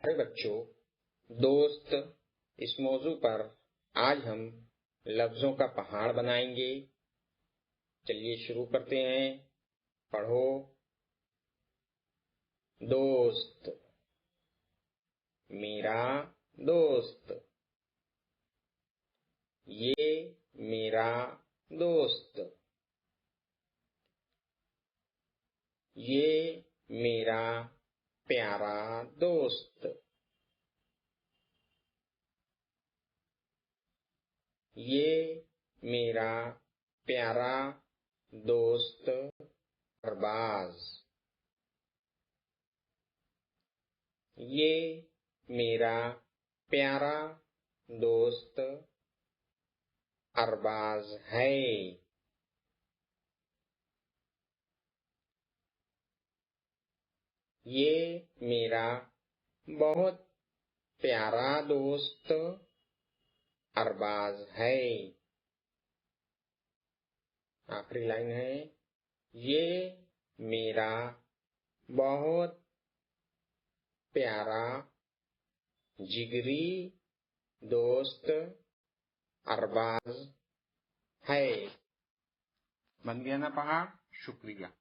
अरे बच्चों, दोस्त, इस मौजू पर आज हम लफ्जों का पहाड़ बनाएंगे। चलिए शुरू करते हैं। पढ़ो। दोस्त, मेरा दोस्त। ये मेरा दोस्त। ये मेरा प्यारा दोस्त। ये मेरा प्यारा दोस्त अरबाज। ये मेरा प्यारा दोस्त अरबाज है। ये मेरा बहुत प्यारा दोस्त अरबाज है। आखिरी लाइन है, ये मेरा बहुत प्यारा जिगरी दोस्त अरबाज है। बन गया ना पहाड़? शुक्रिया।